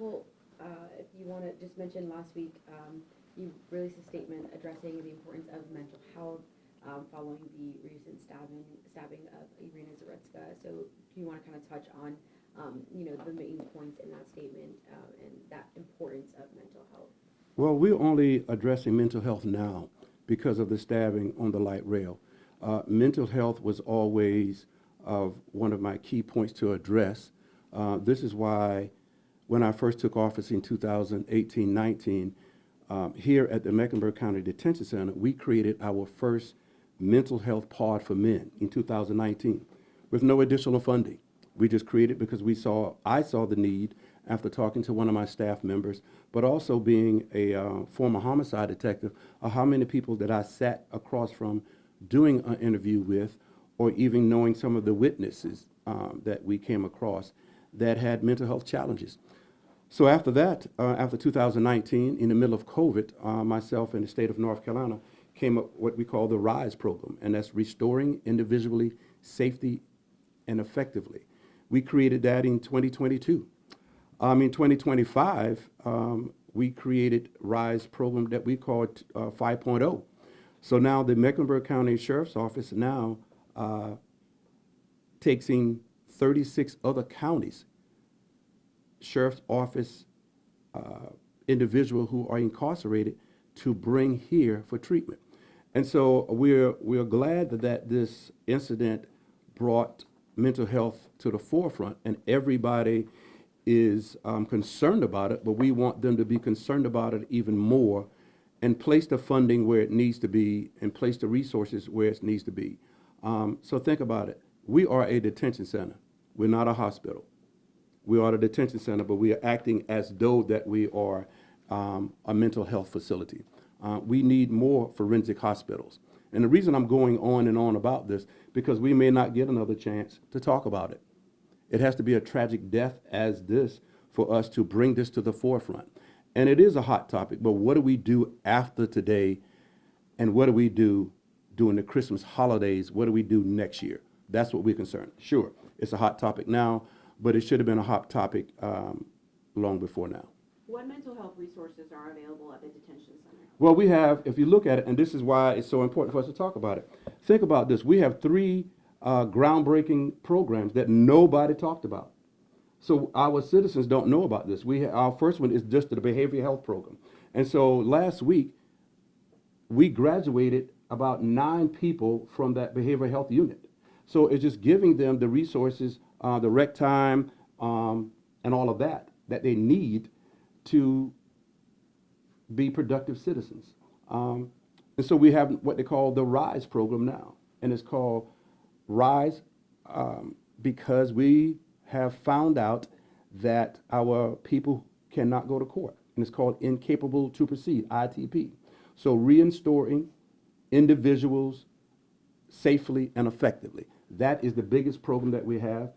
Well, if you want to just mention, last week you released a statement addressing the importance of mental health following the recent stabbing of Iryna Zarutska. So, do you want to kind of touch on, the main points in that statement and that importance of mental health? Well, we're only addressing mental health now because of the stabbing on the light rail. Mental health was always one of my key points to address. This is why when I first took office in 2018-19, here at the Mecklenburg County Detention Center, we created our first mental health pod for men in 2019 with no additional funding. We just created because I saw the need after talking to one of my staff members, but also being a former homicide detective, how many people that I sat across from doing an interview with, or even knowing some of the witnesses that we came across that had mental health challenges. So after that, after 2019, in the middle of COVID, myself and the state of North Carolina came up with what we call the RISE program, and that's Restoring Individually Safety and Effectively. We created that in 2022. In 2025, we created RISE program that we called 5.0. So now the Mecklenburg County Sheriff's Office now takes in 36 other counties, Sheriff's Office individuals who are incarcerated to bring here for treatment. And so we're glad that this incident brought mental health to the forefront, and everybody is concerned about it, but we want them to be concerned about it even more and place the funding where it needs to be and place the resources where it needs to be. So think about it. We are a detention center. We're not a hospital. We are a detention center, but we are acting as though that we are a mental health facility. We need more forensic hospitals. And the reason I'm going on and on about this, because we may not get another chance to talk about it. It has to be a tragic death as this for us to bring this to the forefront. And it is a hot topic, but what do we do after today? And what do we do during the Christmas holidays? What do we do next year? That's what we're concerned. Sure, it's a hot topic now, but it should have been a hot topic long before now. What mental health resources are available at the detention center? Well, we have, if you look at it, and this is why it's so important for us to talk about it. Think about this. We have three groundbreaking programs that nobody talked about. So our citizens don't know about this. Our first one is just the behavioral health program. And so last week, we graduated about 9 people from that behavioral health unit. So it's just giving them the resources, the rec time, and all of that they need to be productive citizens. And so we have what they call the RISE program now. And it's called RISE because we have found out that our people cannot go to court. And it's called Incapable to Proceed, ITP. So restoring individuals safely and effectively. That is the biggest program that we have.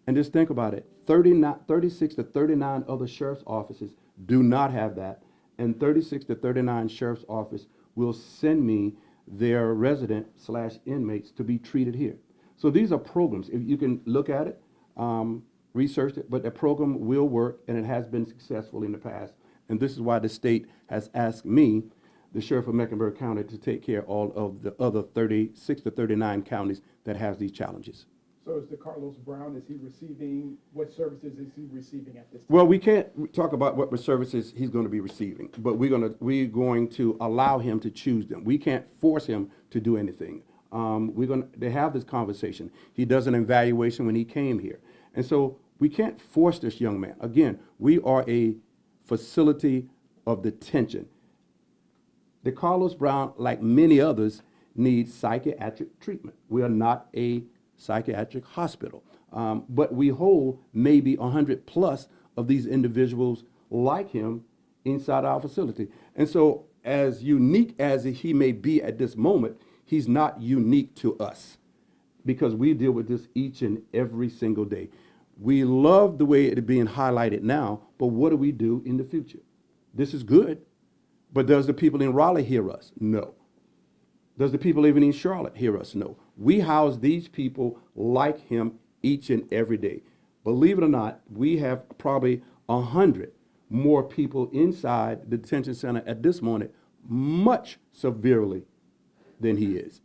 And just think about it, 36 to 39 other sheriff's offices do not have that. And 36 to 39 sheriff's office will send me their resident/inmates to be treated here. So these are programs. If you can look at it, research it, but the program will work, and it has been successful in the past. And this is why the state has asked me, the sheriff of Mecklenburg County, to take care of all of the other 36 to 39 counties that have these challenges. So is Decarlos Brown, what services is he receiving at this time? Well, we can't talk about what services he's going to be receiving, but we're going to allow him to choose them. We can't force him to do anything. They have this conversation. He does an evaluation when he came here. And so we can't force this young man. Again, we are a facility of detention. Decarlos Brown, like many others, needs psychiatric treatment. We are not a psychiatric hospital, but we hold maybe 100 plus of these individuals like him inside our facility. And so as unique as he may be at this moment, he's not unique to us because we deal with this each and every single day. We love the way it's being highlighted now, but what do we do in the future? This is good, but does the people in Raleigh hear us? No. Does the people living in Charlotte hear us? No. We house these people like him each and every day. Believe it or not, we have probably 100 more people inside the detention center at this moment, much severely than he is.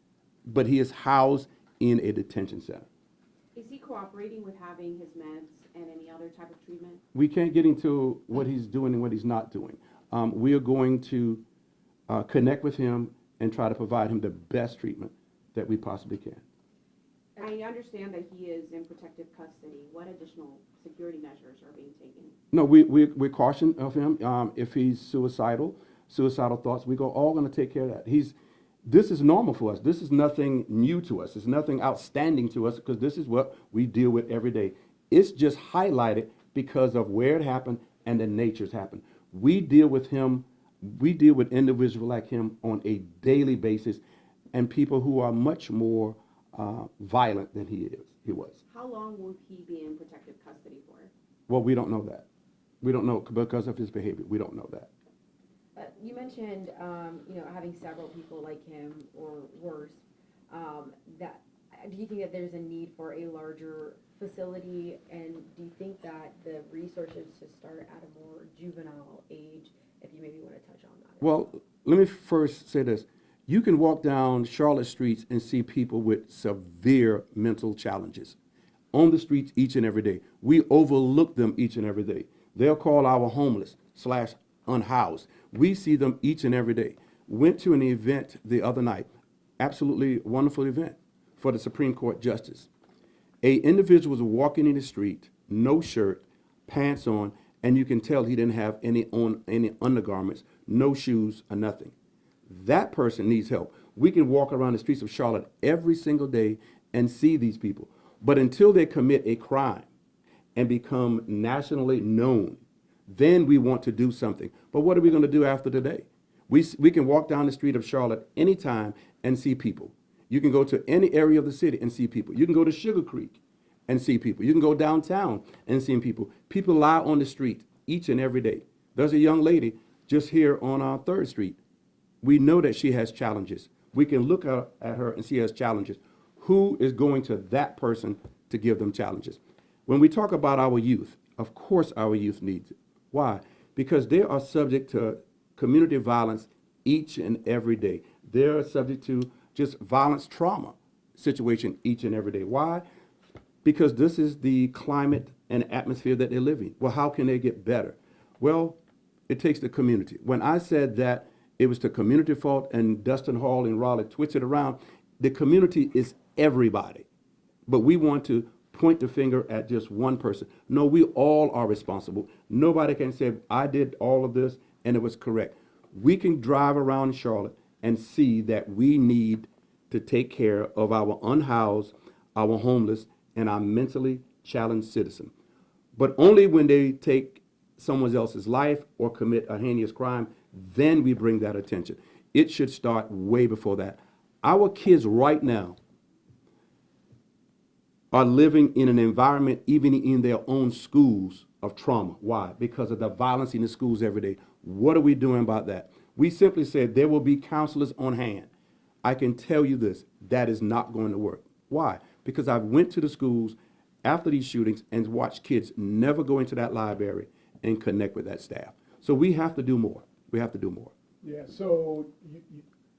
But he is housed in a detention center. Is he cooperating with having his meds and any other type of treatment? We can't get into what he's doing and what he's not doing. We are going to connect with him and try to provide him the best treatment that we possibly can. I understand that he is in protective custody. What additional security measures are being taken? No, we're caution of him. If he's suicidal thoughts, we go all going to take care of that. This is normal for us. This is nothing new to us. It's nothing outstanding to us because this is what we deal with every day. It's just highlighted because of where it happened and the nature's happened. We deal with him. We deal with individuals like him on a daily basis, and people who are much more violent than he was. How long will he be in protective custody for? Well, we don't know that. We don't know because of his behavior. We don't know that. You mentioned, having several people like him or worse. Do you think that there's a need for a larger facility, and do you think that the resources should start at a more juvenile age? If you maybe want to touch on that. Well, let me first say this. You can walk down Charlotte streets and see people with severe mental challenges on the streets each and every day. We overlook them each and every day. They'll call our homeless/unhoused. We see them each and every day. Went to an event the other night, absolutely wonderful event for the Supreme Court Justice. A individual was walking in the street, no shirt, pants on, and you can tell he didn't have any undergarments, no shoes or nothing. That person needs help. We can walk around the streets of Charlotte every single day and see these people. But until they commit a crime and become nationally known, then we want to do something. But what are we going to do after today? We can walk down the street of Charlotte anytime and see people. You can go to any area of the city and see people. You can go to Sugar Creek and see people. You can go downtown and see people. People lie on the street each and every day. There's a young lady just here on our 3rd Street. We know that she has challenges. We can look at her and see she has challenges. Who is going to that person to give them challenges? When we talk about our youth, of course our youth needs it. Why? Because they are subject to community violence each and every day. They're subject to just violence trauma situation each and every day. Why? Because this is the climate and atmosphere that they live in. Well, how can they get better? Well, it takes the community. When I said that it was the community fault and Dustin Hall and Raleigh twisted around, the community is everybody. But we want to point the finger at just one person. No, we all are responsible. Nobody can say, I did all of this and it was correct. We can drive around Charlotte and see that we need to take care of our unhoused, our homeless, and our mentally challenged citizen. But only when they take someone else's life or commit a heinous crime, then we bring that attention. It should start way before that. Our kids right now are living in an environment, even in their own schools, of trauma. Why? Because of the violence in the schools every day. What are we doing about that? We simply said there will be counselors on hand. I can tell you this, that is not going to work. Why? Because I've went to the schools after these shootings and watched kids never go into that library and connect with that staff. So we have to do more. We have to do more. Yeah, so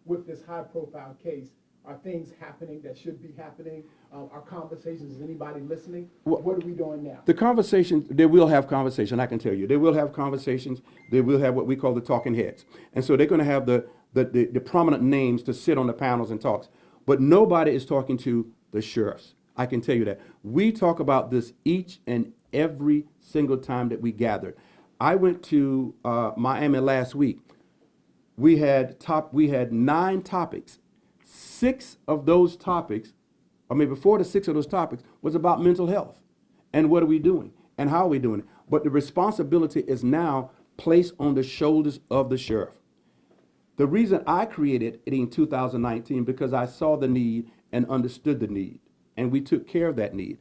with this high-profile case, are things happening that should be happening? Are conversations, is anybody listening? Well, what are we doing now? The conversations, they will have conversation, I can tell you. They will have conversations. They will have what we call the talking heads. And so they're going to have the prominent names to sit on the panels and talks. But nobody is talking to the sheriffs. I can tell you that. We talk about this each and every single time that we gather. I went to Miami last week. We had 9 topics. 6 of those topics, or maybe 4 to 6 of those topics, was about mental health. And what are we doing? And how are we doing it? But the responsibility is now placed on the shoulders of the sheriff. The reason I created it in 2019, because I saw the need and understood the need. And we took care of that need.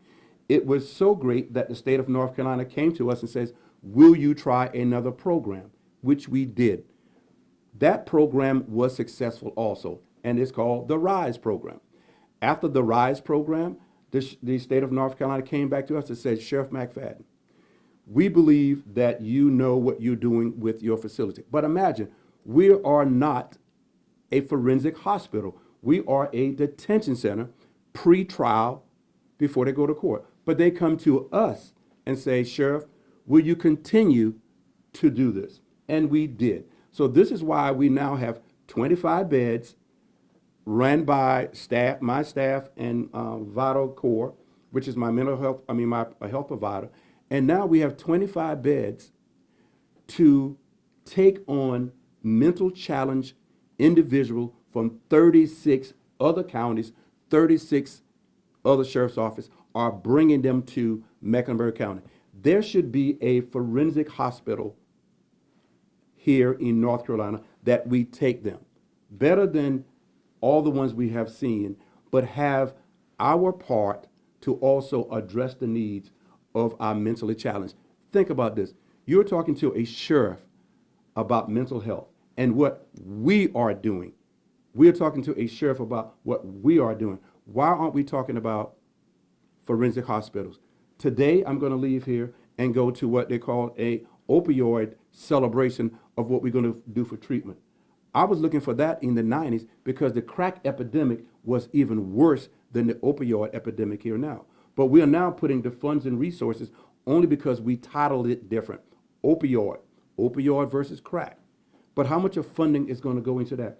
It was so great that the state of North Carolina came to us and says, will you try another program? Which we did. That program was successful also, and it's called the RISE program. After the RISE program, the state of North Carolina came back to us and said, Sheriff McFadden, We believe that you know what you're doing with your facility. But imagine, we are not a forensic hospital. We are a detention center, pre-trial, before they go to court. But they come to us and say, Sheriff, will you continue to do this? And we did. So this is why we now have 25 beds ran by staff, my staff, and Vital Core, which is my my health provider. And now we have 25 beds to take on mental challenge individuals from 36 other counties, 36 other sheriff's office are bringing them to Mecklenburg County. There should be a forensic hospital here in North Carolina that we take them. Better than all the ones we have seen, but have our part to also address the needs of our mentally challenged. Think about this. You're talking to a sheriff about mental health and what we are doing. We're talking to a sheriff about what we are doing. Why aren't we talking about forensic hospitals? Today, I'm going to leave here and go to what they call a opioid celebration of what we're going to do for treatment. I was looking for that in the 90s because the crack epidemic was even worse than the opioid epidemic here now. But we are now putting the funds and resources only because we titled it different. Opioid versus crack. But how much of funding is going to go into that?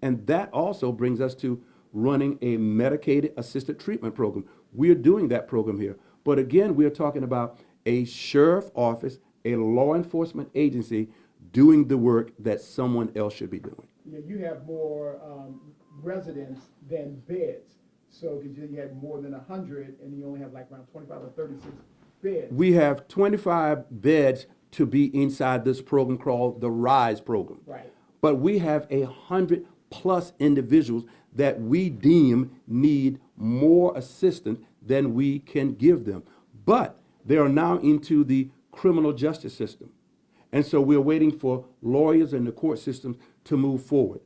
And that also brings us to running a medicated assisted treatment program. We're doing that program here. But again, we're talking about a sheriff office, a law enforcement agency doing the work that someone else should be doing. Yeah, you have more residents than beds. So because you had more than 100 and you only have like around 25 or 36 beds. We have 25 beds to be inside this program called the RISE program. Right. But we have 100+ individuals that we deem need more assistance than we can give them. But they are now into the criminal justice system. And so we're waiting for lawyers and the court systems to move forward.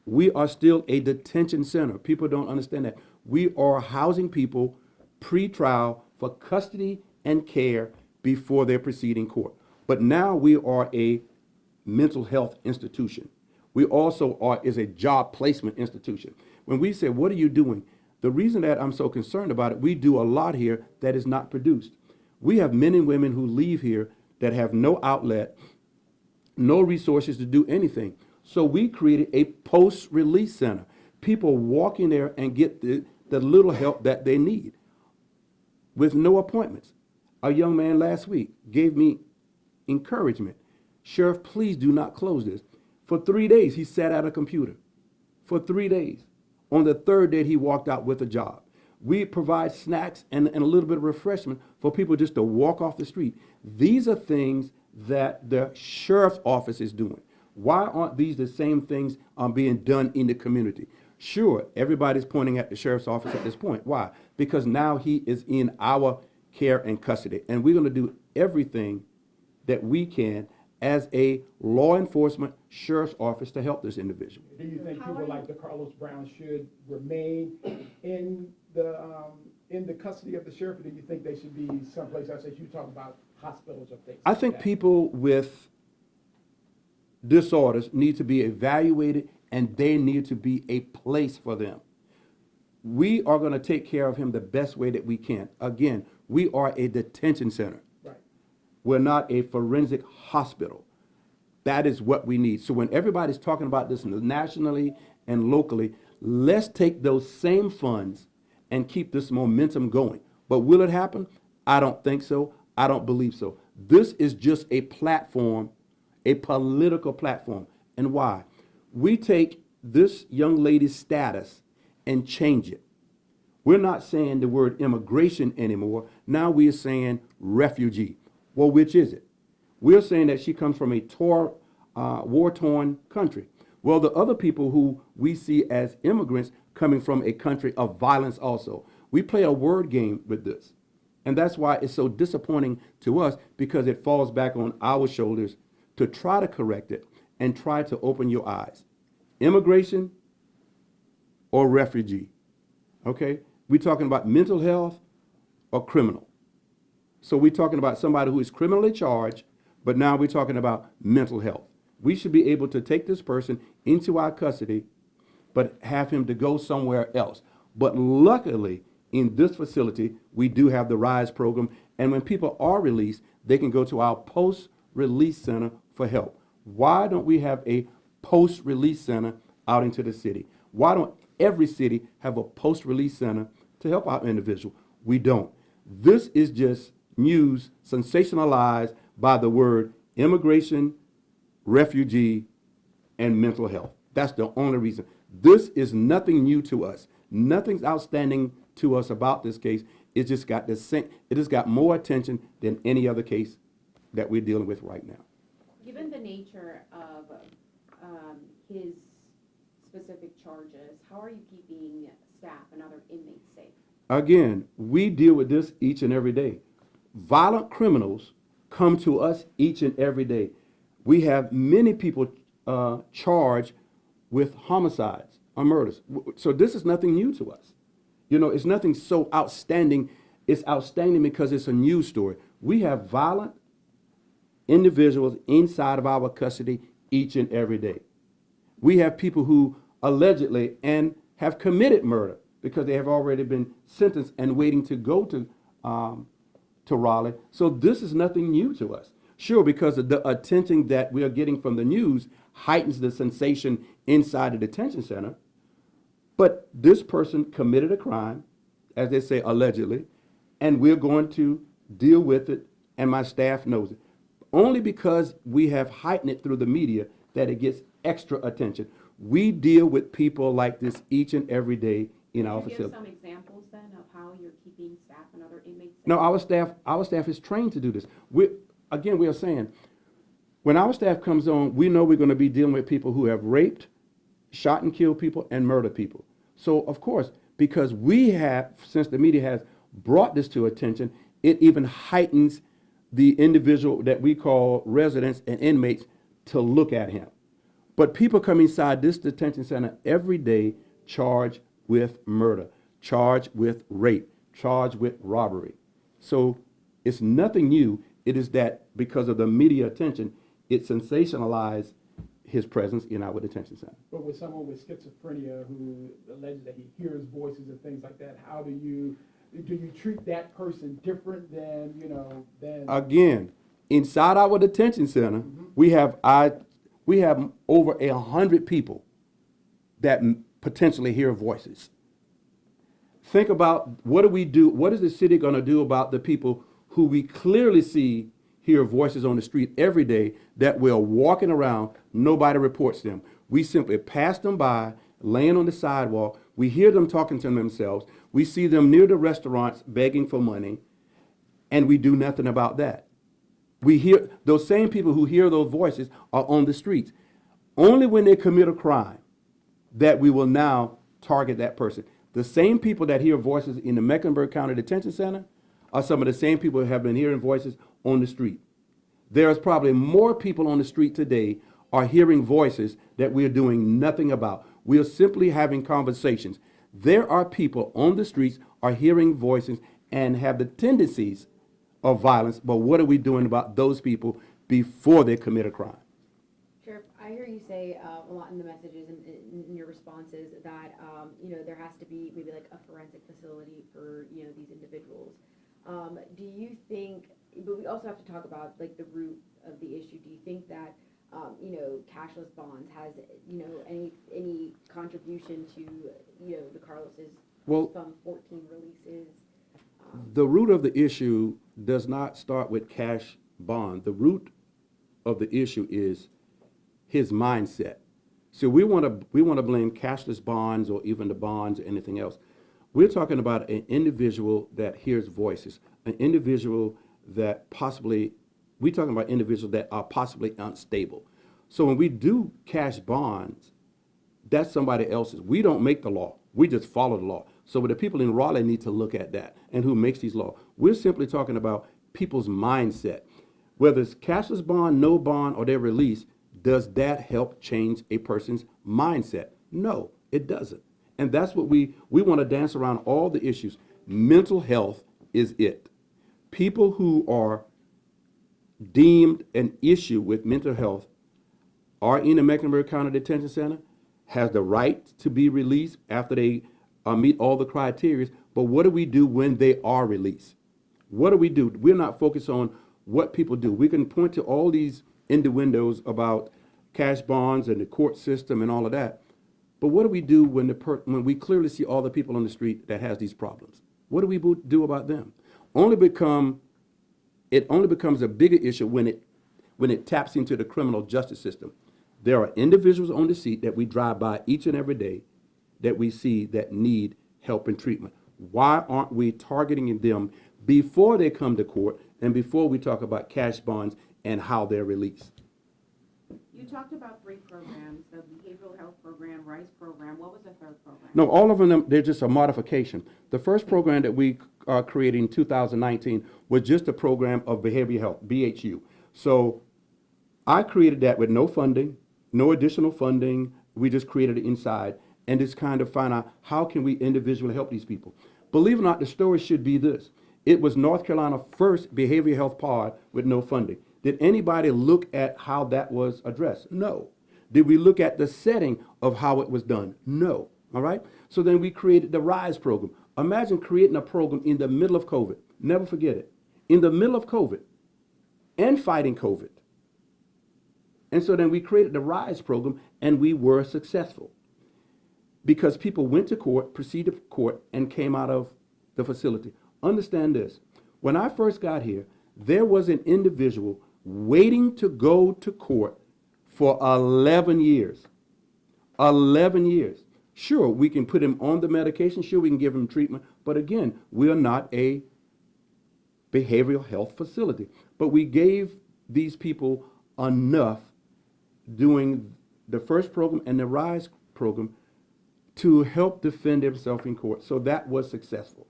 We are still a detention center. People don't understand that. We are housing people pre-trial for custody and care before they're proceeding court. But now we are a mental health institution. We also is a job placement institution. When we say, what are you doing? The reason that I'm so concerned about it, we do a lot here that is not produced. We have men and women who leave here that have no outlet, no resources to do anything. So we created a post-release center. People walk in there and get the little help that they need with no appointments. A young man last week gave me encouragement. Sheriff, please do not close this. For 3 days, he sat at a computer. For 3 days. On the third day, he walked out with a job. We provide snacks and a little bit of refreshment for people just to walk off the street. These are things that the sheriff's office is doing. Why aren't these the same things being done in the community? Sure, everybody's pointing at the sheriff's office at this point. Why? Because now he is in our care and custody. And we're going to do everything that we can as a law enforcement sheriff's office to help this individual. Do you think people like Decarlos Brown should remain in the custody of the sheriff, or do you think they should be someplace else? As you talk about hospitals or things. I think people with disorders need to be evaluated, and there need to be a place for them. We are going to take care of him the best way that we can. Again, we are a detention center. Right. We're not a forensic hospital. That is what we need. So when everybody's talking about this nationally and locally, let's take those same funds and keep this momentum going. But will it happen? I don't think so. I don't believe so. This is just a platform, a political platform. And why? We take this young lady's status and change it. We're not saying the word immigration anymore. Now we are saying refugee. Well, which is it? We're saying that she comes from a war-torn country. Well, the other people who we see as immigrants coming from a country of violence also. We play a word game with this. And that's why it's so disappointing to us, because it falls back on our shoulders to try to correct it and try to open your eyes. Immigration or refugee, okay? We're talking about mental health or criminal. So we're talking about somebody who is criminally charged, but now we're talking about mental health. We should be able to take this person into our custody, but have him to go somewhere else. But luckily, in this facility, we do have the RISE program, and when people are released, they can go to our post-release center for help. Why don't we have a post-release center out into the city? Why don't every city have a post-release center to help our individual? We don't. This is just news sensationalized by the word immigration, refugee, and mental health. That's the only reason. This is nothing new to us. Nothing's outstanding to us about this case. It just got the same. It has got more attention than any other case that we're dealing with right now. Given the nature of his specific charges, how are you keeping staff and other inmates safe? Again, we deal with this each and every day. Violent criminals come to us each and every day. We have many people charged with homicides or murders. So this is nothing new to us. You know, it's nothing so outstanding. It's outstanding because it's a news story. We have violent individuals inside of our custody each and every day. We have people who allegedly and have committed murder because they have already been sentenced and waiting to go to Raleigh. So this is nothing new to us. Sure, because of the attention that we are getting from the news heightens the sensation inside the detention center. But this person committed a crime, as they say, allegedly, and we're going to deal with it, and my staff knows it. Only because we have heightened it through the media that it gets extra attention. We deal with people like this each and every day in our facility. Can you give some examples then of how you're keeping staff and other inmates safe? No, our staff is trained to do this. We are saying, when our staff comes on, we know we're going to be dealing with people who have raped, shot and killed people, and murdered people. So, of course, because we have, since the media has brought this to attention, it even heightens the individual that we call residents and inmates to look at him. But people come inside this detention center every day charged with murder, charged with rape, charged with robbery. So it's nothing new. It is that because of the media attention, it sensationalized his presence in our detention center. But with someone with schizophrenia who alleges that he hears voices and things like that, how do you treat that person different than, than... Again, inside our detention center, we have over 100 people that potentially hear voices. Think about what do we do? What is the city going to do about the people who we clearly see hear voices on the street every day that we're walking around, nobody reports them. We simply pass them by, laying on the sidewalk. We hear them talking to themselves. We see them near the restaurants begging for money, and we do nothing about that. We hear those same people who hear those voices are on the streets. Only when they commit a crime that we will now target that person. The same people that hear voices in the Mecklenburg County Detention Center are some of the same people who have been hearing voices on the street. There's probably more people on the street today are hearing voices that we are doing nothing about. We are simply having conversations. There are people on the streets are hearing voices and have the tendencies of violence, but what are we doing about those people before they commit a crime? Sheriff, I hear you say a lot in the messages and in your responses that, there has to be maybe like a forensic facility for, these individuals. Do you think, but we also have to talk about like the root of the issue. Do you think that, cashless bonds has, any contribution to, Decarlos's some 14 releases? The root of the issue does not start with cash bond. The root of the issue is his mindset. So we want to blame cashless bonds or even the bonds or anything else. We're talking about an individual that hears voices, an individual that we're talking about individuals that are possibly unstable. So when we do cash bonds, that's somebody else's. We don't make the law. We just follow the law. So the people in Raleigh need to look at that and who makes these laws. We're simply talking about people's mindset. Whether it's cashless bond, no bond, or their release, does that help change a person's mindset? No, it doesn't. And that's what we want to dance around all the issues. Mental health is it. people who are deemed an issue with mental health are in the Mecklenburg County Detention Center, has the right to be released after they meet all the criteria. But what do we do when they are released? What do we do? We're not focused on what people do. We can point to all these innuendos about cash bonds and the court system and all of that. But what do we do when when we clearly see all the people on the street that has these problems? What do we do about them? It only becomes a bigger issue when it taps into the criminal justice system. There are individuals on the seat that we drive by each and every day that we see that need help and treatment. Why aren't we targeting them before they come to court and before we talk about cash bonds and how they're released? You talked about 3 programs, the behavioral health program, RISE program. What was the 3rd program? No, all of them, they're just a modification. The first program that we created in 2019 was just a program of behavioral health, BHU. So I created that with no funding, no additional funding. We just created it inside and just kind of find out how can we individually help these people. Believe it or not, the story should be this. It was North Carolina's first behavioral health pod with no funding. Did anybody look at how that was addressed? No. Did we look at the setting of how it was done? No. All right? So then we created the RISE program. Imagine creating a program in the middle of COVID. Never forget it. In the middle of COVID and fighting COVID. And so then we created the RISE program and we were successful because people went to court, proceeded to court, and came out of the facility. Understand this. When I first got here, there was an individual waiting to go to court for 11 years. 11 years. Sure, we can put him on the medication. Sure, we can give him treatment. But again, we are not a behavioral health facility. But we gave these people enough doing the first program and the RISE program to help defend themselves in court. So that was successful.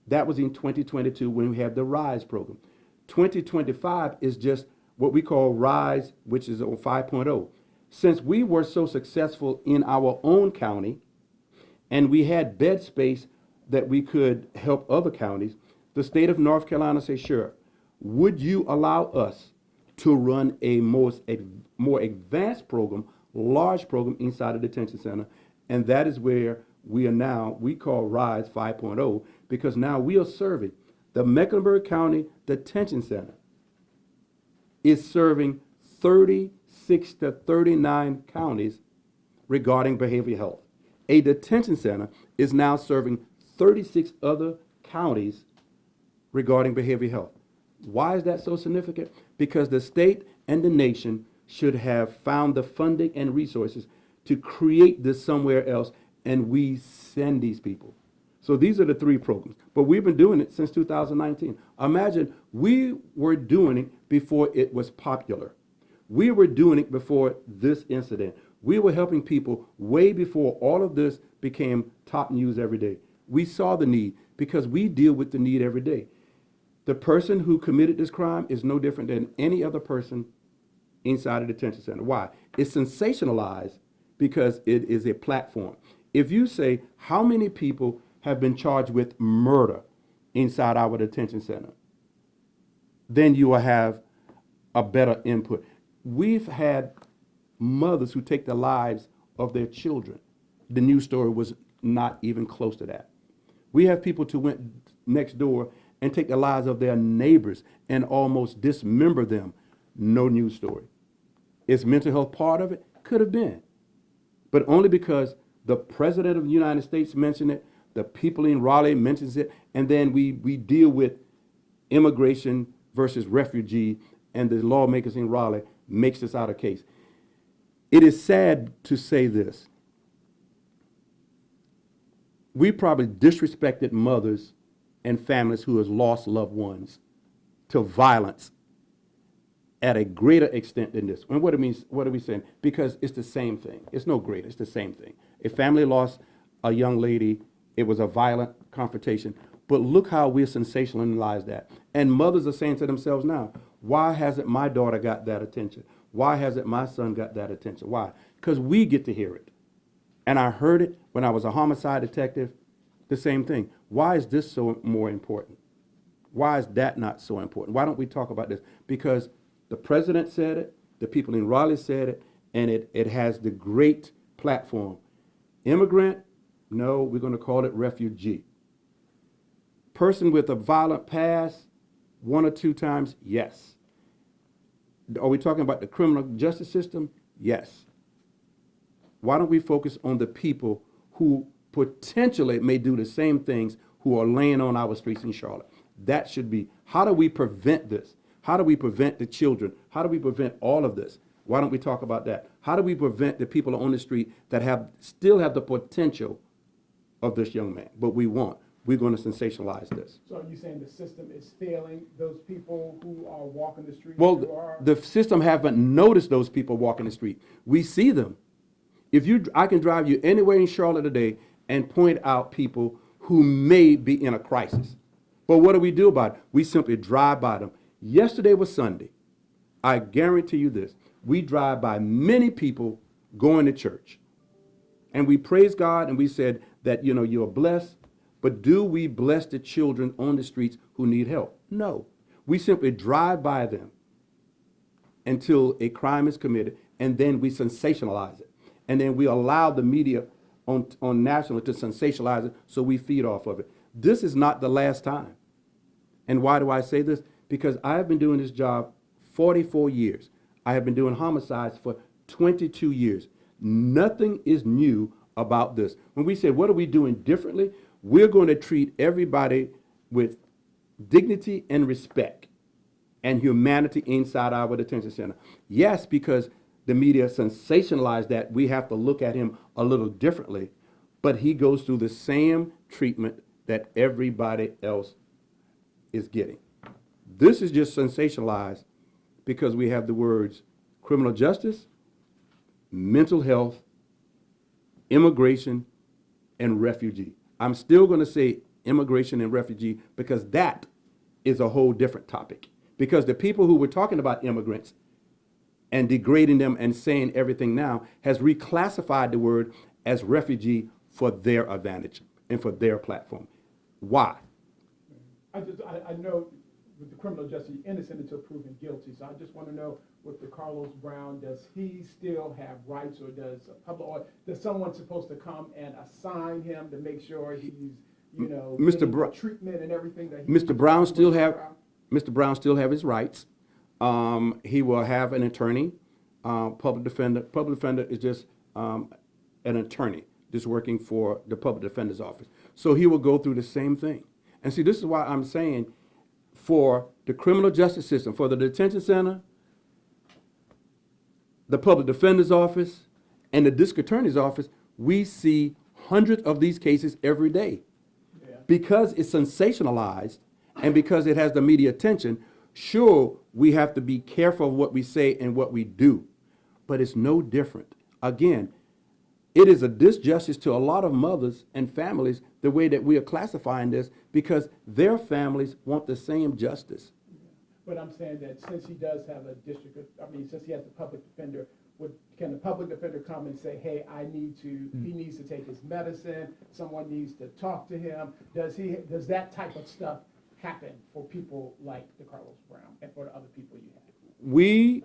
That was in 2022 when we had the RISE program. 2025 is just what we call RISE, which is on 5.0. Since we were so successful in our own county and we had bed space that we could help other counties, the state of North Carolina said, sure, would you allow us to run a more advanced program, large program inside the detention center? And that is where we are now, we call RISE 5.0, because now we are serving the Mecklenburg County Detention Center is serving 36 to 39 counties regarding behavioral health. A detention center is now serving 36 other counties regarding behavioral health. Why is that so significant? Because the state and the nation should have found the funding and resources to create this somewhere else, and we send these people. So these are the 3 programs. But we've been doing it since 2019. Imagine we were doing it before it was popular. We were doing it before this incident. We were helping people way before all of this became top news every day. We saw the need because we deal with the need every day. The person who committed this crime is no different than any other person inside a detention center. Why? It's sensationalized because it is a platform. If you say how many people have been charged with murder inside our detention center, then you will have a better input. We've had mothers who take the lives of their children. The news story was not even close to that. We have people who went next door and take the lives of their neighbors and almost dismember them. No news story. Is mental health part of it? Could have been. But only because the President of the United States mentioned it, the people in Raleigh mentions it, and then we deal with immigration versus refugee, and the lawmakers in Raleigh makes this out of case. It is sad to say this. We probably disrespected mothers and families who have lost loved ones to violence at a greater extent than this. And what are we saying? Because it's the same thing. It's no greater. It's the same thing. A family lost a young lady. It was a violent confrontation. But look how we sensationalize that. And mothers are saying to themselves now, why hasn't my daughter got that attention? Why hasn't my son got that attention? Why? Because we get to hear it. And I heard it when I was a homicide detective, the same thing. Why is this so more important? Why is that not so important? Why don't we talk about this? Because the president said it, the people in Raleigh said it, and it has the great platform. Immigrant, no, we're going to call it refugee. Person with a violent past, 1 or 2 times, yes. Are we talking about the criminal justice system? Yes. Why don't we focus on the people who potentially may do the same things who are laying on our streets in Charlotte? That should be, how do we prevent this? How do we prevent the children? How do we prevent all of this? Why don't we talk about that? How do we prevent the people on the street that still have the potential of this young man? But we won't. We're going to sensationalize this. So are you saying the system is failing those people who are walking the streets? Well, the system haven't noticed those people walking the street. We see them. I can drive you anywhere in Charlotte today and point out people who may be in a crisis. But what do we do about it? We simply drive by them. Yesterday was Sunday. I guarantee you this. We drive by many people going to church. And we praise God and we said that, you're blessed. But do we bless the children on the streets who need help? No. We simply drive by them until a crime is committed, and then we sensationalize it. And then we allow the media on national to sensationalize it, so we feed off of it. This is not the last time. And why do I say this? Because I have been doing this job 44 years. I have been doing homicides for 22 years. Nothing is new about this. When we say, what are we doing differently? We're going to treat everybody with dignity and respect and humanity inside our detention center. Yes, because the media sensationalized that, we have to look at him a little differently, but he goes through the same treatment that everybody else is getting. This is just sensationalized because we have the words criminal justice, mental health, immigration, and refugee. I'm still going to say immigration and refugee because that is a whole different topic. Because the people who were talking about immigrants and degrading them and saying everything now has reclassified the word as refugee for their advantage and for their platform. Why? I know with the criminal justice, innocent until proven guilty. So I just want to know, with Decarlos Brown, does he still have rights, or does someone supposed to come and assign him to make sure he's, getting treatment and everything that Mr. Brown still have his rights. He will have an attorney, public defender. Public defender is just an attorney, just working for the public defender's office. So he will go through the same thing. And see, this is why I'm saying, for the criminal justice system, for the detention center, the public defender's office, and the district attorney's office, we see hundreds of these cases every day. Yeah. Because it's sensationalized and because it has the media attention, sure, we have to be careful of what we say and what we do, but it's no different. Again, it is a disjustice to a lot of mothers and families the way that we are classifying this, because their families want the same justice. But I'm saying that since he does have since he has the public defender, can the public defender come and say, hey, he needs to take his medicine, someone needs to talk to him? Does that type of stuff happen for people like Decarlos Brown and for the other people you have? We,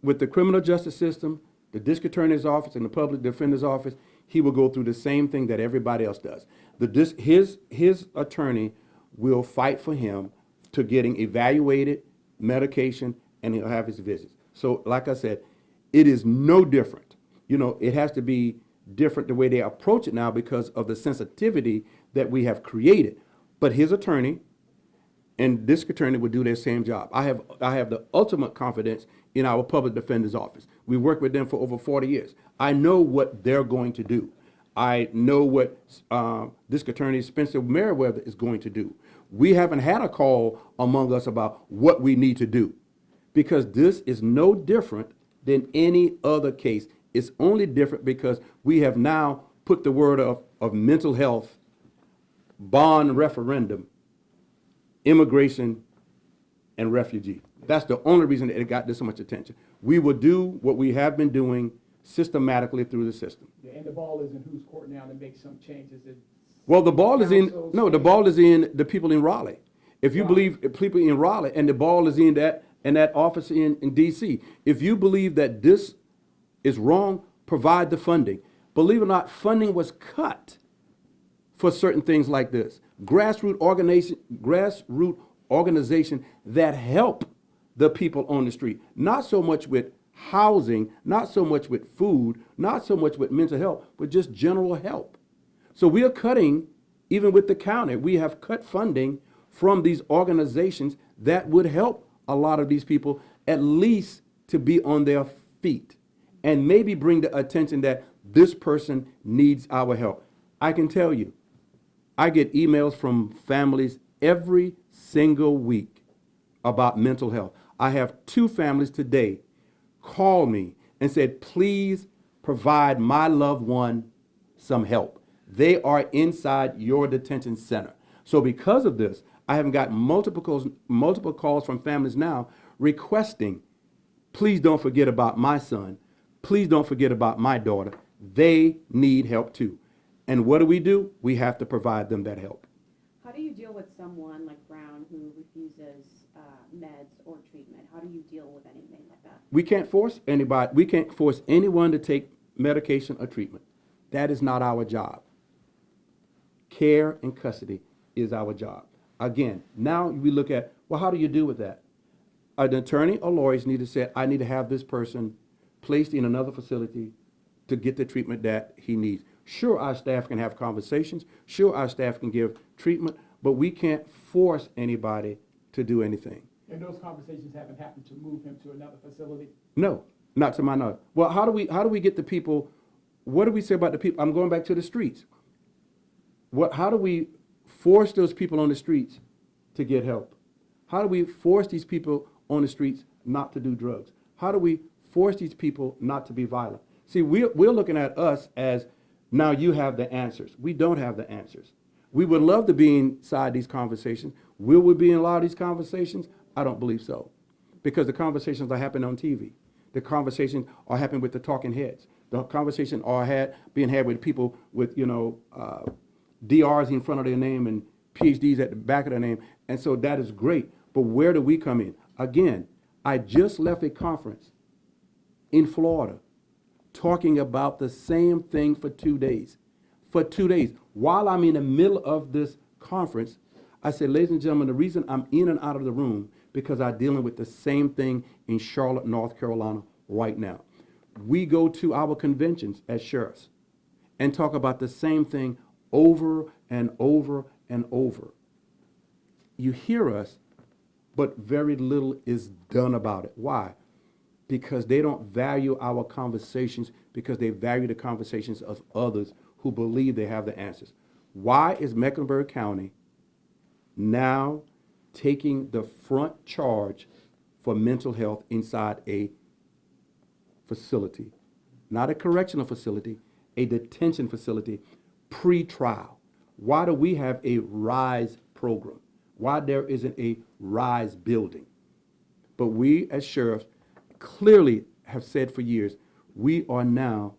with the criminal justice system, the district attorney's office and the public defender's office, he will go through the same thing that everybody else does. His attorney will fight for him to getting evaluated, medication, and he'll have his visits. So like I said, it is no different. It has to be different the way they approach it now because of the sensitivity that we have created. But his attorney and district attorney would do their same job. I have the ultimate confidence in our public defender's office. We worked with them for over 40 years. I know what they're going to do. I know what district attorney Spencer Merriweather is going to do. We haven't had a call among us about what we need to do, because this is no different than any other case. It's only different because we have now put the word of mental health, bond referendum, immigration, and refugee. That's the only reason that it got this much attention. We will do what we have been doing systematically through the system. Yeah, and the ball is in whose court now to make some changes? Well, the ball is in the people in Raleigh. If you Raleigh. believe people in Raleigh and the ball is in that office in DC, if you believe that this is wrong, provide the funding. Believe it or not, funding was cut for certain things like this. Grassroots organization that help the people on the street. Not so much with housing, not so much with food, not so much with mental health, but just general help. So we are cutting, even with the county, we have cut funding from these organizations that would help a lot of these people at least to be on their feet and maybe bring the attention that this person needs our help. I can tell you, I get emails from families every single week about mental health. I have 2 families today call me and said, please provide my loved one some help. They are inside your detention center. So because of this, I have got multiple calls from families now requesting, please don't forget about my son. Please don't forget about my daughter. They need help too. And what do? We have to provide them that help. How do you deal with someone like Brown who refuses meds or treatment? How do you deal with anything like that? We can't force anybody. We can't force anyone to take medication or treatment. That is not our job. Care and custody is our job. Again, now we look at, well, how do you deal with that? An attorney or lawyers need to say, I need to have this person placed in another facility to get the treatment that he needs. Sure, our staff can have conversations. Sure, our staff can give treatment, but we can't force anybody to do anything. And those conversations haven't happened to move him to another facility? No, not to my knowledge. Well, how do we get the people, what do we say about the people? I'm going back to the streets. How do we force those people on the streets to get help? How do we force these people on the streets not to do drugs? How do we force these people not to be violent? See, we're looking at us as, now you have the answers. We don't have the answers. We would love to be inside these conversations. Will we be in a lot of these conversations? I don't believe so. Because the conversations are happening on TV. The conversations are happening with the talking heads. The conversations are being had with people with, DRs in front of their name and PhDs at the back of their name. And so that is great. But where do we come in? Again, I just left a conference in Florida talking about the same thing for 2 days. For 2 days. While I'm in the middle of this conference, I said, ladies and gentlemen, the reason I'm in and out of the room because I'm dealing with the same thing in Charlotte, North Carolina right now. We go to our conventions as sheriffs and talk about the same thing over and over and over. You hear us, but very little is done about it. Why? Because they don't value our conversations, because they value the conversations of others who believe they have the answers. Why is Mecklenburg County now taking the front charge for mental health inside a facility? Not a correctional facility, a detention facility, pre-trial. Why do we have a RISE program? Why there isn't a RISE building? But we as sheriffs clearly have said for years, we are now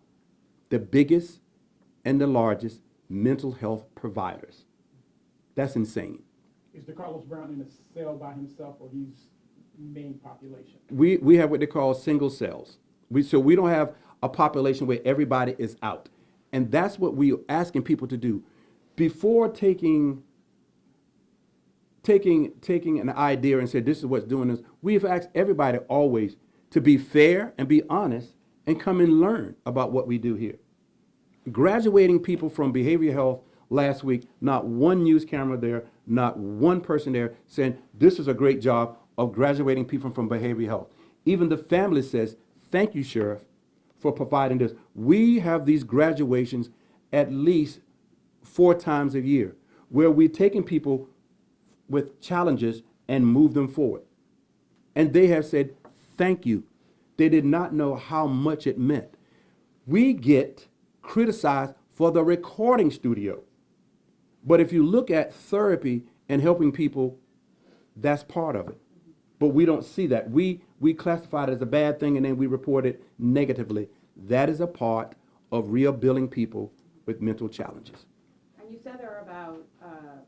the biggest and the largest mental health providers. That's insane. Is Decarlos Brown in a cell by himself, or he's main population? We have what they call single cells. So we don't have a population where everybody is out. And that's what we're asking people to do. Before taking an idea and say this is what's doing this, we've asked everybody always to be fair and be honest and come and learn about what we do here. Graduating people from behavioral health last week, not one news camera there, not one person there saying this is a great job of graduating people from behavioral health. Even the family says, thank you, Sheriff, for providing this. We have these graduations at least 4 times a year where we're taking people with challenges and move them forward. And they have said, thank you. They did not know how much it meant. We get criticized for the recording studio. But if you look at therapy and helping people, that's part of it. But we don't see that. We classify it as a bad thing and then we report it negatively. That is a part of rehabilitating people with mental challenges. And you said there are about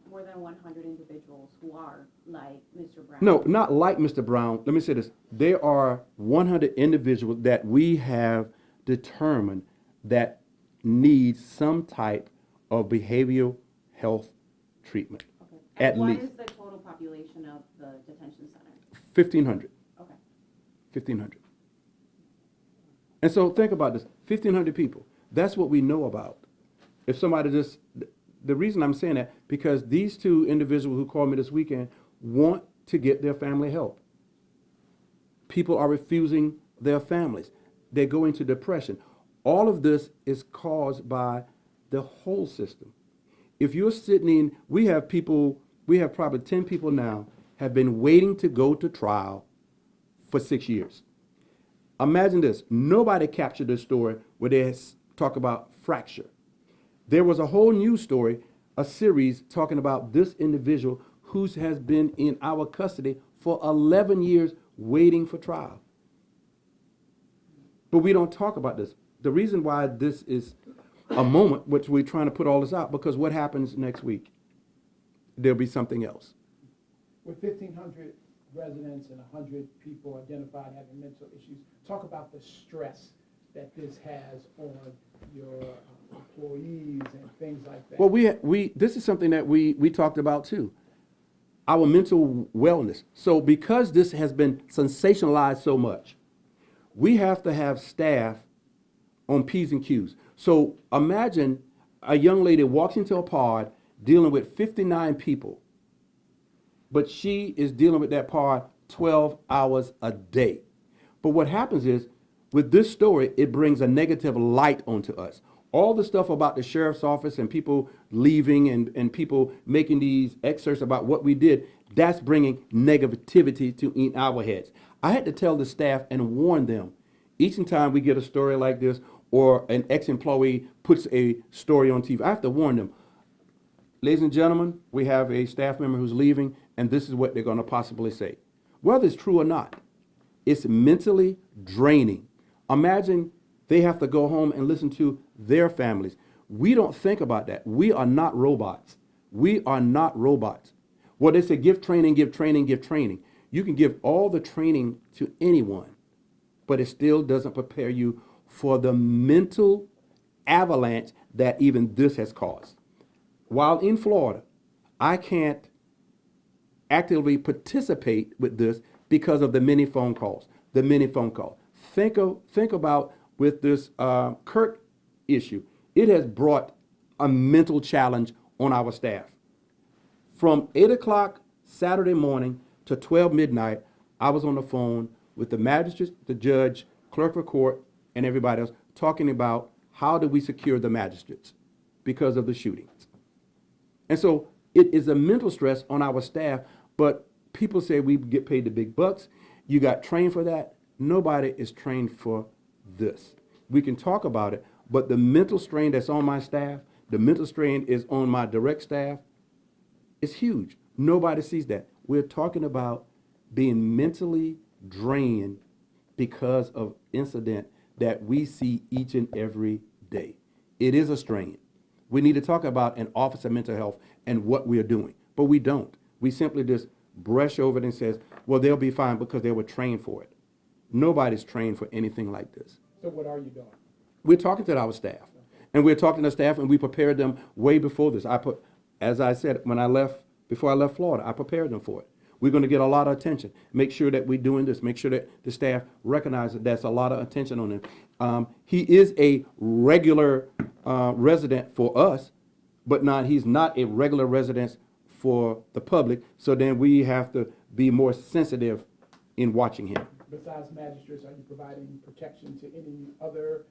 more more than 100 individuals who are like Mr. Brown? No, not like Mr. Brown. Let me say this. There are 100 individuals that we have determined that need some type of behavioral health treatment. Okay. At And what least. is the total population of the detention center? 1,500. Okay. 1,500. And so think about this, 1,500 people. That's what we know about. If somebody just, the reason I'm saying that, because these two individuals who called me this weekend want to get their family help. People are refusing their families. They go into depression. All of this is caused by the whole system. If you're sitting in, we have probably 10 people now have been waiting to go to trial for 6 years. Imagine this, nobody captured this story where they talk about fracture. There was a whole news story, a series talking about this individual who has been in our custody for 11 years waiting for trial. But we don't talk about this. The reason why this is a moment which we're trying to put all this out, because what happens next week? There'll be something else. With 1,500 residents and 100 people identified having mental issues, talk about the stress that this has on your employees and things like that. Well, this is something that we talked about too. Our mental wellness. So because this has been sensationalized so much, we have to have staff on P's and Q's. So imagine a young lady walks into a pod dealing with 59 people, but she is dealing with that pod 12 hours a day. But what happens is, with this story, it brings a negative light onto us. All the stuff about the sheriff's office and people leaving and people making these excerpts about what we did, that's bringing negativity to in our heads. I had to tell the staff and warn them. Each time we get a story like this or an ex-employee puts a story on TV, I have to warn them. Ladies and gentlemen, we have a staff member who's leaving, and this is what they're going to possibly say. Whether it's true or not, it's mentally draining. Imagine they have to go home and listen to their families. We don't think about that. We are not robots. We are not robots. Well, they say give training, give training, give training. You can give all the training to anyone, but it still doesn't prepare you for the mental avalanche that even this has caused. While in Florida, I can't actively participate with this because of the many phone calls. Think about with this Kirk issue. It has brought a mental challenge on our staff. From 8 o'clock Saturday morning to 12 midnight, I was on the phone with the magistrate, the judge, clerk of court, and everybody else talking about how do we secure the magistrates because of the shootings. And so it is a mental stress on our staff, but people say we get paid the big bucks. You got trained for that. Nobody is trained for this. We can talk about it, but the mental strain that's on my staff, the mental strain is on my direct staff, it's huge. Nobody sees that. We're talking about being mentally drained because of incident that we see each and every day. It is a strain. We need to talk about an office of mental health and what we are doing, but we don't. We simply just brush over it and says, well, they'll be fine because they were trained for it. Nobody's trained for anything like this. So what are you doing? We're talking to our staff, and we're talking to staff, and we prepared them way before this. As I said, before I left Florida, I prepared them for it. We're going to get a lot of attention. Make sure that we're doing this. Make sure that the staff recognize that there's a lot of attention on him. He is a regular resident for us, but he's not a regular resident for the public. So then we have to be more sensitive in watching him. Besides magistrates, are you providing protection to any other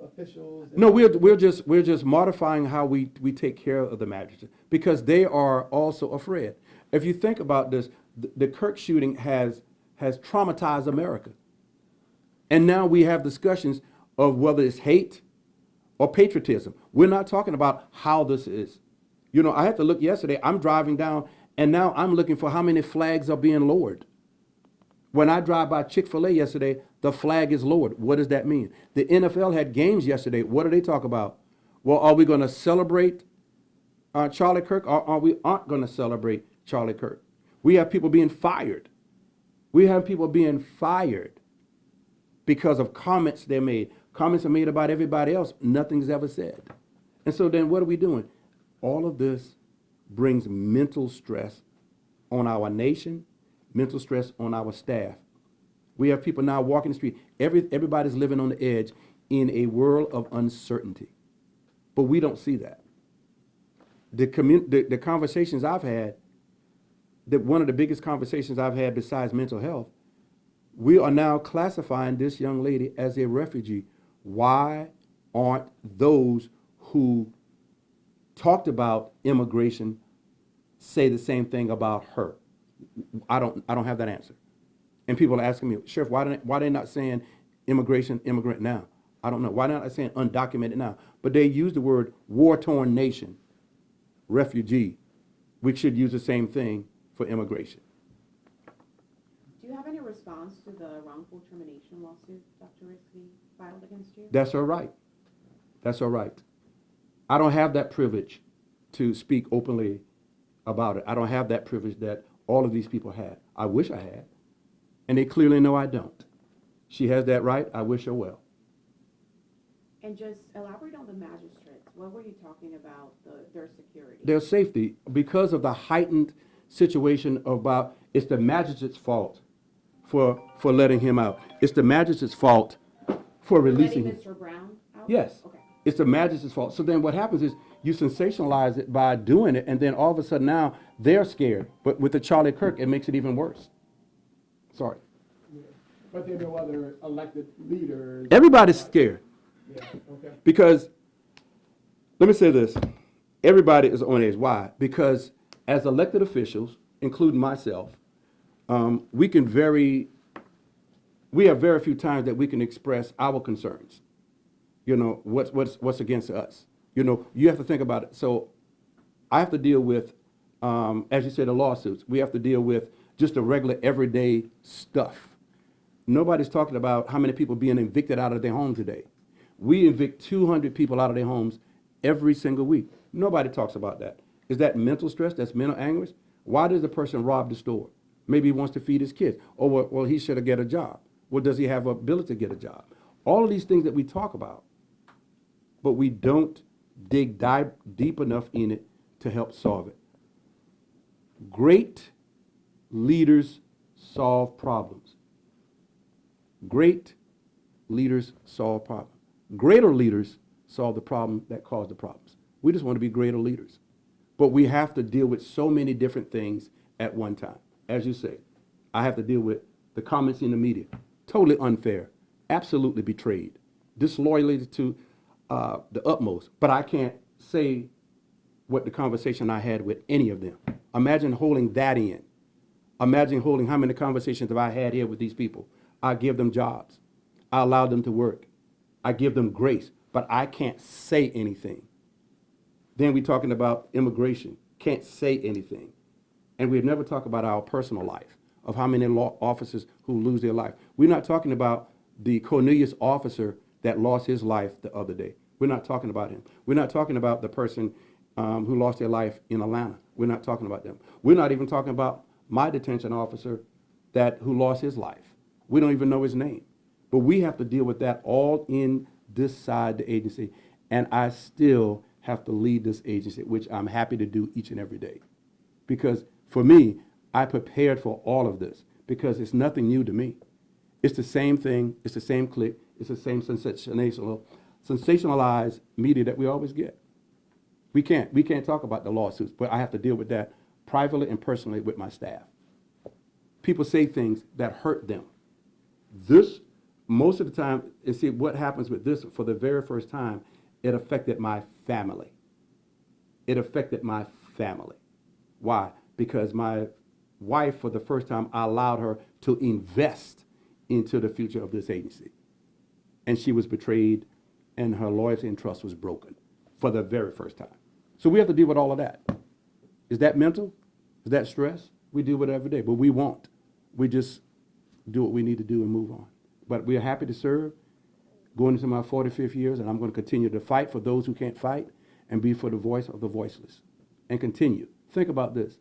officials? No, we're just modifying how we take care of the magistrates because they are also afraid. If you think about this, the Kirk shooting has traumatized America. And now we have discussions of whether it's hate or patriotism. We're not talking about how this is. You know, I had to look yesterday. I'm driving down, and now I'm looking for how many flags are being lowered. When I drive by Chick-fil-A yesterday, the flag is lowered. What does that mean? The NFL had games yesterday. What do they talk about? Well, are we going to celebrate Charlie Kirk, or we aren't going to celebrate Charlie Kirk. We have people being fired. We have people being fired because of comments they made. Comments are made about everybody else. Nothing's ever said. And so then what are we doing? All of this brings mental stress on our nation, mental stress on our staff. We have people now walking the street. Everybody's living on the edge in a world of uncertainty. But we don't see that. The conversations I've had, one of the biggest conversations I've had besides mental health, we are now classifying this young lady as a refugee. Why aren't those who talked about immigration say the same thing about her? I don't have that answer. And people are asking me, Sheriff, why they not saying immigrant now? I don't know. Why not saying undocumented now? But they use the word war-torn nation, refugee. We should use the same thing for immigration. Do you have any response to the wrongful termination lawsuit Dr. Risky filed against you? That's all right. That's all right. I don't have that privilege to speak openly about it. I don't have that privilege that all of these people had. I wish I had. And they clearly know I don't. She has that right. I wish her well. And just elaborate on the magistrates. What were you talking about, their security? Their safety, because of the heightened situation about, it's the magistrate's fault for letting him out. It's the magistrate's fault for releasing him. Letting Mr. Brown out? Yes. Okay. It's the magistrate's fault. So then what happens is you sensationalize it by doing it, and then all of a sudden now they're scared. But with the Charlie Kirk, it makes it even worse. Sorry. Yeah. But there are no other elected leaders. Everybody's scared. Yeah, okay. Because, let me say this, everybody is on edge. Why? Because as elected officials, including myself, we have very few times that we can express our concerns. You know, what's against us. You know, you have to think about it. So I have to deal with, as you said, the lawsuits. We have to deal with just the regular everyday stuff. Nobody's talking about how many people being evicted out of their home today. We evict 200 people out of their homes every single week. Nobody talks about that. Is that mental stress? That's mental anguish? Why does the person rob the store? Maybe he wants to feed his kids. Or, well, he should have get a job. Well, does he have ability to get a job? All of these things that we talk about, but we don't dig deep enough in it to help solve it. Great leaders solve problems. Great leaders solve problems. Greater leaders solve the problem that caused the problems. We just want to be greater leaders. But we have to deal with so many different things at one time. As you say, I have to deal with the comments in the media. Totally unfair. Absolutely betrayed. Disloyalty to the utmost. But I can't say what the conversation I had with any of them. Imagine holding that in. Imagine holding how many conversations have I had here with these people. I give them jobs. I allow them to work. I give them grace, but I can't say anything. Then we're talking about immigration. Can't say anything. And we've never talked about our personal life, of how many law officers who lose their life. We're not talking about the Cornelius officer that lost his life the other day. We're not talking about him. We're not talking about the person who lost their life in Atlanta. We're not talking about them. We're not even talking about my detention officer who lost his life. We don't even know his name. But we have to deal with that all in this side, the agency. And I still have to lead this agency, which I'm happy to do each and every day. Because for me, I prepared for all of this because it's nothing new to me. It's the same thing. It's the same clique. It's the same sensationalized media that we always get. We can't talk about the lawsuits, but I have to deal with that privately and personally with my staff. People say things that hurt them. Most of the time, you see what happens with this for the very first time, it affected my family. It affected my family. Why? Because my wife, for the first time, I allowed her to invest into the future of this agency. And she was betrayed, and her loyalty and trust was broken for the very first time. So we have to deal with all of that. Is that mental? Is that stress? We deal with it every day, but we won't. We just do what we need to do and move on. But we are happy to serve, going into my 45th years, and I'm going to continue to fight for those who can't fight and be for the voice of the voiceless. and continue. Think about this.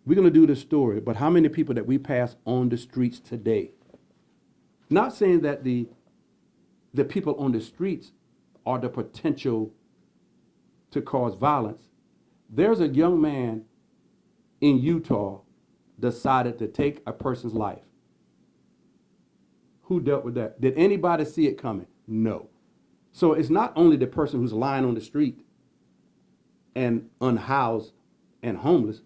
We're going to do this story, but how many people that we pass on the streets today? Not saying that the people on the streets are the potential to cause violence. There's a young man in Utah decided to take a person's life. Who dealt with that? Did anybody see it coming? No. So it's not only the person who's lying on the street and unhoused and homeless.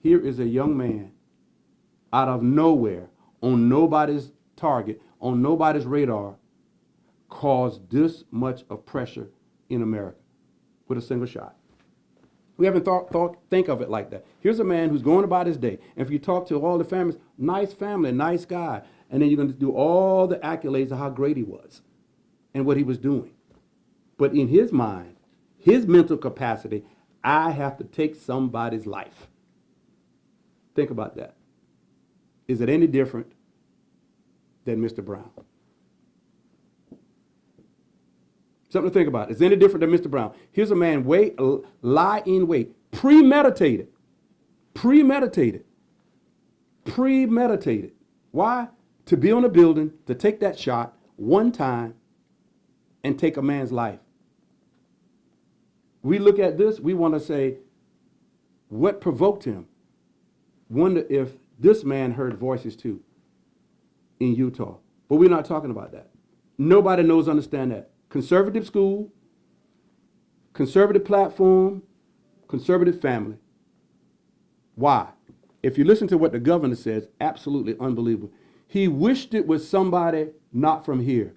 Here is a young man out of nowhere, on nobody's target, on nobody's radar, caused this much of pressure in America with a single shot. We haven't think of it like that. Here's a man who's going about his day. And if you talk to all the families, nice family, nice guy. And then you're going to do all the accolades of how great he was and what he was doing. But in his mind, his mental capacity, I have to take somebody's life. Think about that. Is it any different than Mr. Brown? Something to think about. Is it any different than Mr. Brown? Here's a man lie in wait, premeditated. Why? To be on a building, to take that shot one time and take a man's life. We look at this, we want to say, what provoked him? Wonder if this man heard voices too in Utah. But we're not talking about that. Nobody knows, understand that. Conservative school, conservative platform, conservative family. Why? If you listen to what the governor says, absolutely unbelievable. He wished it was somebody not from here.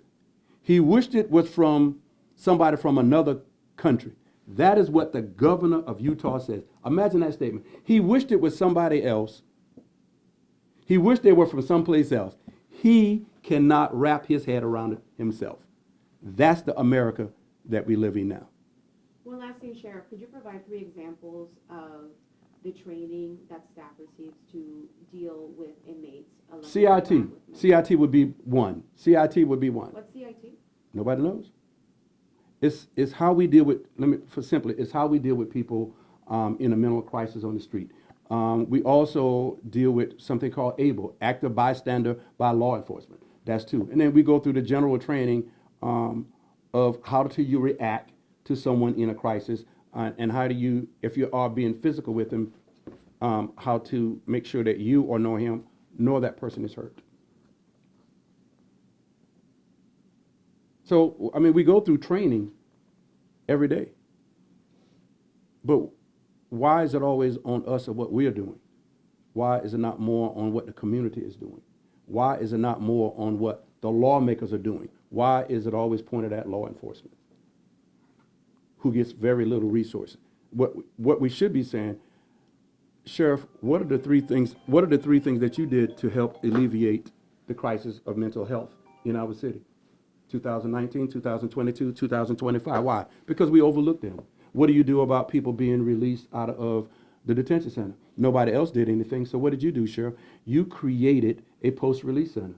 He wished it was from somebody from another country. That is what the governor of Utah says. Imagine that statement. He wished it was somebody else. He wished they were from someplace else. He cannot wrap his head around it himself. That's the America that we live in now. One last thing, Sheriff, could you provide 3 examples of the training that staff receives to deal with inmates? CIT would be one. CIT would be one. What's CIT? Nobody knows. It's how we deal with, it's how we deal with people in a mental crisis on the street. We also deal with something called ABLE, active bystander by law enforcement. That's 2. And then we go through the general training of how do you react to someone in a crisis, and how do you, if you are being physical with them, how to make sure that you or know that person is hurt. So, we go through training every day. But why is it always on us of what we are doing? Why is it not more on what the community is doing? Why is it not more on what the lawmakers are doing? Why is it always pointed at law enforcement, who gets very little resources? What we should be saying, Sheriff, what are the 3 things that you did to help alleviate the crisis of mental health in our city? 2019, 2022, 2025. Why? Because we overlooked them. What do you do about people being released out of the detention center? Nobody else did anything. So what did you do, Sheriff? You created a post-release center.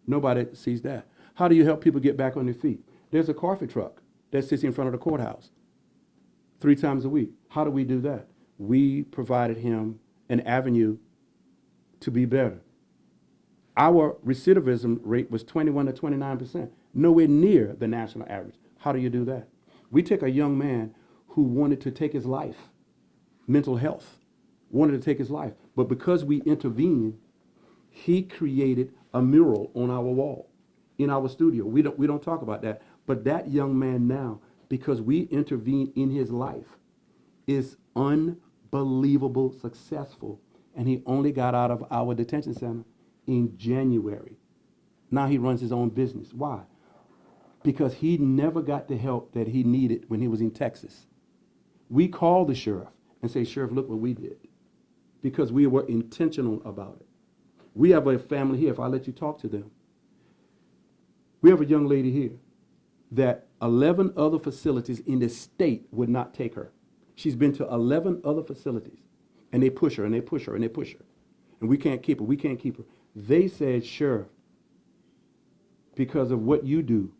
Nobody sees that. How do you help people get back on their feet? There's a coffee truck that sits in front of the courthouse 3 times a week. How do we do that? We provided him an avenue to be better. Our recidivism rate was 21 to 29%, nowhere near the national average. How do you do that? We take a young man who wanted to take his life, mental health, wanted to take his life, but because we intervened, he created a mural on our wall in our studio. We don't talk about that, but that young man now, because we intervened in his life, is unbelievable successful, and he only got out of our detention center in January. Now he runs his own business. Why? Because he never got the help that he needed when he was in Texas. We called the sheriff and say, Sheriff, look what we did, because we were intentional about it. We have a family here, if I let you talk to them. We have a young lady here that 11 other facilities in the state would not take her. She's been to 11 other facilities, and they push her, and they push her, and they push her. And we can't keep her. They said, Sheriff, because of what you do,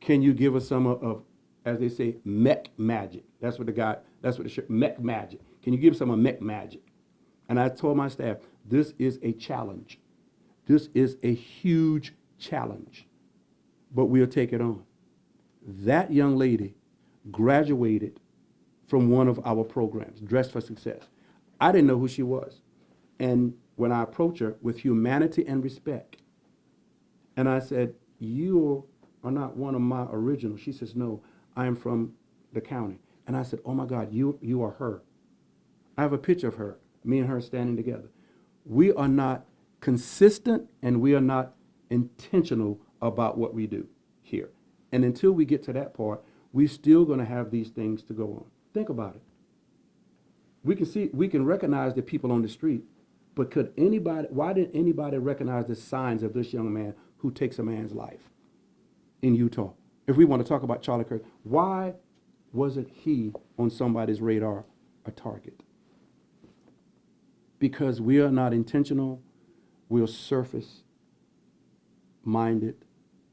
can you give us some of as they say, mech magic. That's what the shirt, mech magic. Can you give someone mech magic? And I told my staff, this is a challenge. This is a huge challenge, but we'll take it on. That young lady graduated from one of our programs, Dress for Success. I didn't know who she was. And when I approached her with humanity and respect, and I said, you are not one of my originals. She says, no, I am from the county. And I said, oh my God, you are her. I have a picture of her, me and her standing together. We are not consistent and we are not intentional about what we do here. And until we get to that part, we're still going to have these things to go on. Think about it. We can recognize the people on the street, but why didn't anybody recognize the signs of this young man who takes a man's life in Utah? If we want to talk about Charlie Kirk, why wasn't he on somebody's radar a target? Because we are not intentional, we're surface minded,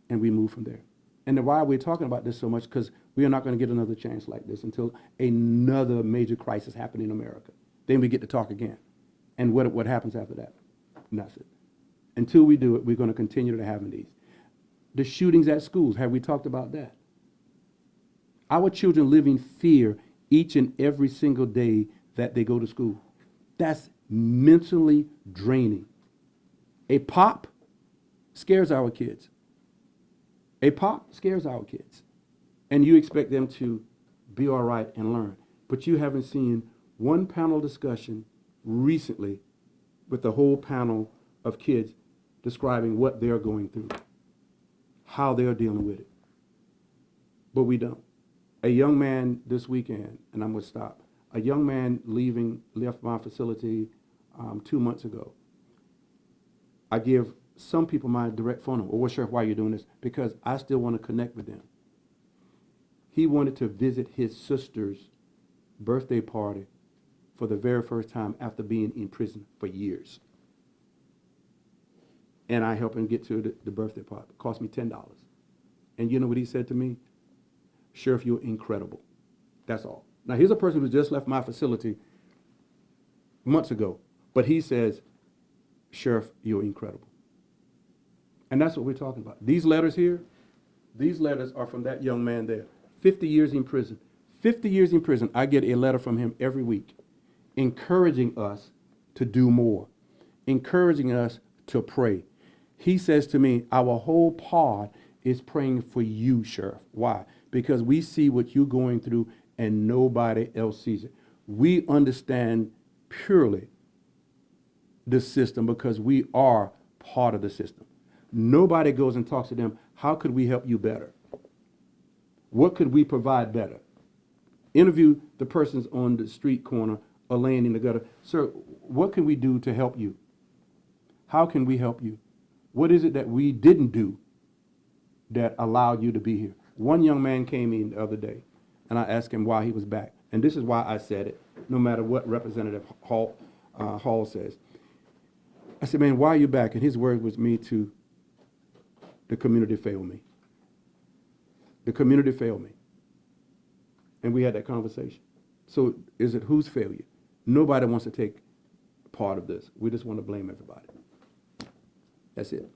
and we move from there. And why we're talking about this so much, because we are not going to get another chance like this until another major crisis happens in America. Then we get to talk again. And what happens after that? Nothing. Until we do it, we're going to continue to have these. The shootings at schools, have we talked about that? Our children live in fear each and every single day that they go to school. That's mentally draining. A pop scares our kids. A pop scares our kids. And you expect them to be all right and learn. But you haven't seen one panel discussion recently with the whole panel of kids describing what they're going through, how they're dealing with it. But we don't. A young man this weekend, and I'm going to stop, a young man left my facility 2 months ago. I give some people my direct phone number. Well, Sheriff, why are you doing this? Because I still want to connect with them. He wanted to visit his sister's birthday party for the very first time after being in prison for years. And I helped him get to the birthday party. It cost me $10. And you know what he said to me? Sheriff, you're incredible. That's all. Now, here's a person who just left my facility months ago, but he says, Sheriff, you're incredible. And that's what we're talking about. These letters here, these letters are from that young man there. 50 years in prison. 50 years in prison. I get a letter from him every week encouraging us to do more, encouraging us to pray. He says to me, our whole pod is praying for you, Sheriff. Why? Because we see what you're going through and nobody else sees it. We understand purely the system because we are part of the system. Nobody goes and talks to them, how could we help you better? What could we provide better? Interview the persons on the street corner or laying in the gutter. Sir, what can we do to help you? How can we help you? What is it that we didn't do that allowed you to be here? One young man came in the other day, and I asked him why he was back. And this is why I said it, no matter what Representative Hall says. I said, man, why are you back? And his word was me to, the community failed me. The community failed me. And we had that conversation. So is it whose failure? Nobody wants to take part of this. We just want to blame everybody. That's it.